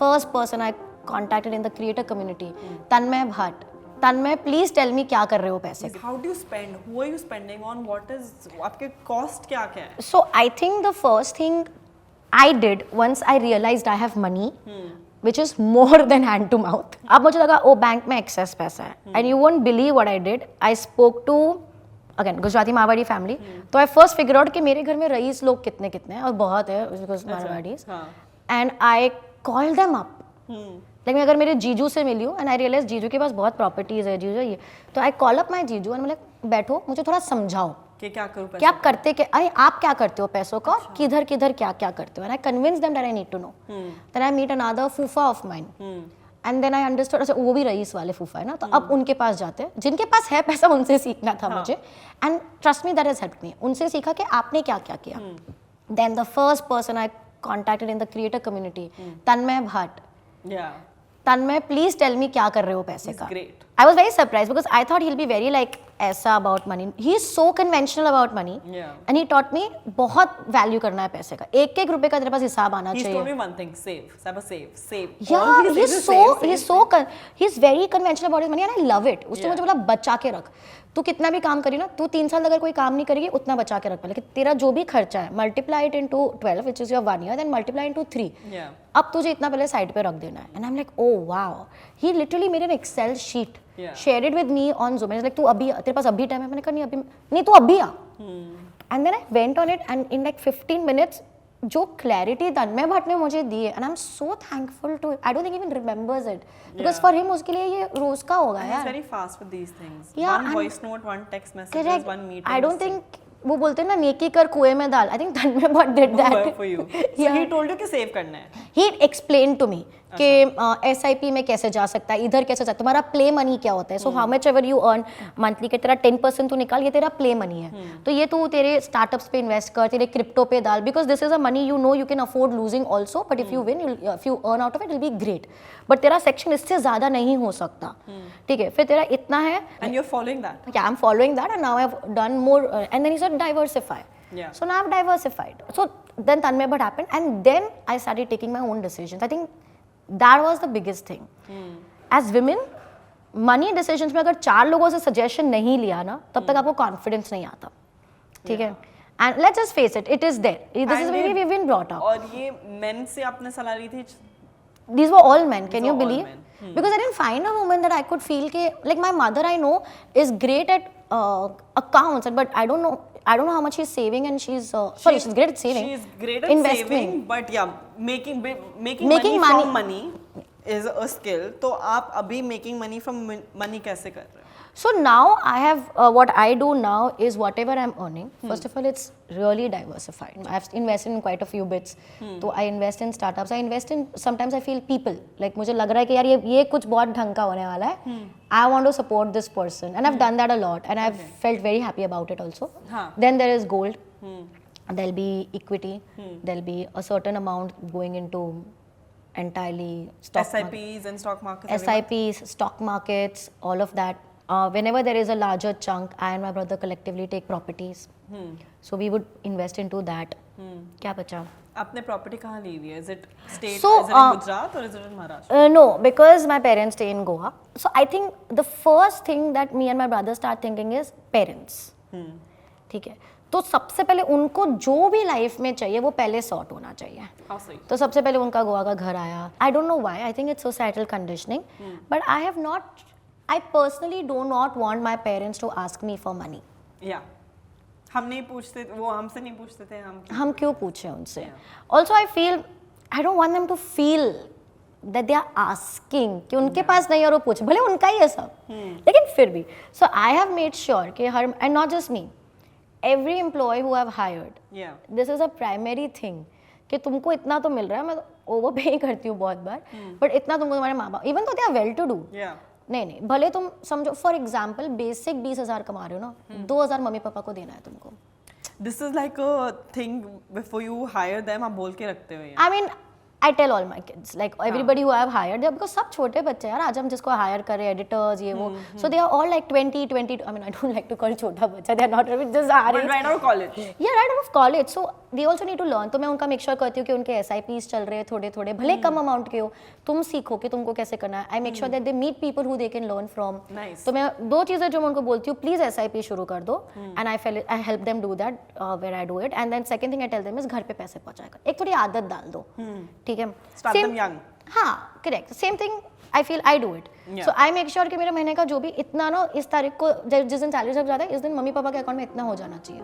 First person I contacted in the creator community, Tanmay Bhatt. Tanmay, please tell me क्या कर रहे हो पैसे के? How do you spend? Who are you spending on? What is आपके cost क्या क्या है? So I think the first thing I did once I realized I have money, which is more than hand to mouth. अब मुझे लगा ओ bank में excess पैसा है, and you won't believe what I did. I spoke to again Gujarati Marwari family. तो I first figured out कि मेरे घर में रईस लोग कितने कितने हैं और बहुत है because Marwaris. And I called them up. लेकिन अगर मेरे जीजू से मिली हूँ एंड आई रियलाइज जीजू के पास बहुत प्रॉपर्टीज है, जीजू ये, तो आई कॉल अप माई जीजू एंड मतलब बैठो मुझे थोड़ा समझाओ कि क्या करूँ, क्या करते के अरे आप क्या करते हो पैसों का, किधर किधर क्या क्या करते हो, and I convince them that I need to know. Then I meet another फूफा of mine and then I understood. अच्छा वो भी रईस वाले फूफा है ना, तो अब उनके पास जाते हैं, जिनके पास है पैसा उनसे सीखना था मुझे. And trust me that has helped me. उनसे सीखा कि आपने क्या क्या किया. Then the first person I contacted in the creator community, Tanmay Bhat. Tanmay, please tell me क्या कर रहे हो पैसे का. I was very surprised because I thought he'll be very like ऐसा about money. He is so conventional about money, and he taught me बहुत value करना है पैसे का. एक एक रुपए का तेरे पास हिसाब आना चाहिए. He's told me one thing: save, Saba, save. Yeah, he's very conventional about his money, and I love it. उसने मुझे बोला बचा के रख. तू कितना भी काम करी ना, तू 3 साल अगर कोई काम नहीं करेगी उतना बचा के रख पहले, कि तेरा जो भी खर्चा है multiply it into 12 which is your 1 year, then multiply into 3. अब तुझे इतना पहले साइड पे रख देना है. And I'm like, oh wow. He literally made an Excel sheet. Shared it with me on Zoom. He's like, तू अभी तेरे पास अभी टाइम है. मैंने कहा नहीं अभी नहीं, तू अभी आ. And then I went on it and in like 15 minutes जो क्लैरिटी तन्मय भट्ट ने मुझे दी है, and I'm so thankful to it. I don't think he even remembers it because for him उसके लिए ये रोज का होगा यार. He's very fast with these things. Yeah, one voice note, one text message, correct. one meeting. I don't think वो बोलते हैं ना नेकी कर कुएं में डाल. I think Tanmay Bhatt did that for you. So he told you कि सेव करना है. He explained to me कि SIP में कैसे जा सकता है, इधर कैसे जा, तुम्हारा प्ले मनी क्या होता है. So how much ever you earn monthly के तेरा 10% तू निकाल, ये तेरा प्ले मनी है. तो ये तू तेरे स्टार्टअप्स पे इन्वेस्ट कर, तेरे क्रिप्टो पे डाल, because this is a money you know you can afford losing also, but if you win, if you earn out of it, will be great. But तेरा सेक्शन इससे ज्यादा नहीं हो सकता. ठीक है, फिर तेरा इतना है. And you're following that. Yeah, I'm following that, and now I've done more. And then he said diversify. Yeah. So now I've diversified. So then Tanmay Bhatt happened, and then I started taking my own decisions. I think that was the biggest thing. As women, money decisions में अगर 4 लोगों से suggestion नहीं लिया ना, तब तक आपको confidence नहीं आता. ठीक है? And let's just face it, it is there. This is where we've been brought up. और ये men से आपने सलाह ली थी? These were all men. Can you believe? Because I didn't find a woman that I could feel ke, like my mother I know is great at accounts, but I don't know how much she's saving, and she's she's great at saving. She's great at saving, but yeah, making money from money is a skill. तो आप अभी making money from money कैसे कर रहे हो? So now I have what I do now is whatever I'm earning. First of all, it's really diversified. I've invested in quite a few bits. So I invest in startups. I invest in, sometimes I feel people. Like मुझे लग रहा है कि यार ये कुछ बहुत ढंग का होने वाला है. I want to support this person, and I've done that a lot, and I've felt very happy about it also. Then there is gold. There'll be equity. There'll be a certain amount going into entirely stock SIPs and stock markets. SIPs, stock markets, all of that. Whenever there is a larger chunk, I and my brother collectively take properties. So we would invest into that. क्या बचा? आपने property कहाँ ली हुई है? Is it state? So, is it in Gujarat or is it in Maharashtra? No, because my parents stay in Goa. So I think the first thing that me and my brother start thinking is parents. ठीक है. तो सबसे पहले उनको जो भी life में चाहिए वो पहले सॉर्ट होना चाहिए. तो सबसे पहले उनका गोवा का घर आया. I don't know why. I think it's societal conditioning. But I personally do not want my parents to ask me for money. Yeah. हम नहीं पूछते, वो हमसे नहीं पूछते थे, हम क्यों पूछे उनसे? Also I feel I don't want them to feel that they are asking कि उनके पास नहीं और वो पूछे, भले उनका ही है सब, लेकिन फिर भी. So I have made sure कि हर, and not just me, every employee who I've hired, this is a primary thing कि तुमको इतना तो मिल रहा है, मैं ओवर पे ही करती हूँ बहुत बार, बट इतना तुमको तुम्हारे माँ बाप, even though they are well to do, नहीं भले तुम समझो फॉर एग्जाम्पल बेसिक 20,000 कमा रहे हो ना, 2,000 मम्मी पापा को देना है तुमको. This is like a thing before you hire them, आप बोल के रखते हो. I mean I tell all my kids, like everybody who I have hired, because सब छोटे बच्चे हैं यार, आज हम जिसको हायर कर रहे हैं, एडिटर्स ये वो, so they are all like 20, I mean I don't like to call छोटा बच्चा, they are not just our But age. right out of college. Yeah, right out of college, so they also need to learn. तो मैं उनका make sure करती हूँ कि उनके SIPs चल रहे हैं थोड़े थोड़े, भले कम अमाउंट के हो, तुम सीखो कि तुमको कैसे करना है. I make sure that they meet people who they can learn from. Nice. तो मैं दो चीज़ें जो मैं उनको बोलती हूँ, प्लीज SIP शुरू कर दो, and I help them do that where I do it, and then second thing I tell them is घर पे पैसे पहुँचाया कर, एक थोड़ी आदत डाल दो, ठीक है. Start them young. हाँ, correct. Same thing. I feel I do it. Yeah. So I make sure कि मेरे महीने का जो भी इतना ना इस तारीख को जिस दिन सैलरी जब जाता है इस दिन मम्मी पापा के अकाउंट में इतना हो जाना चाहिए.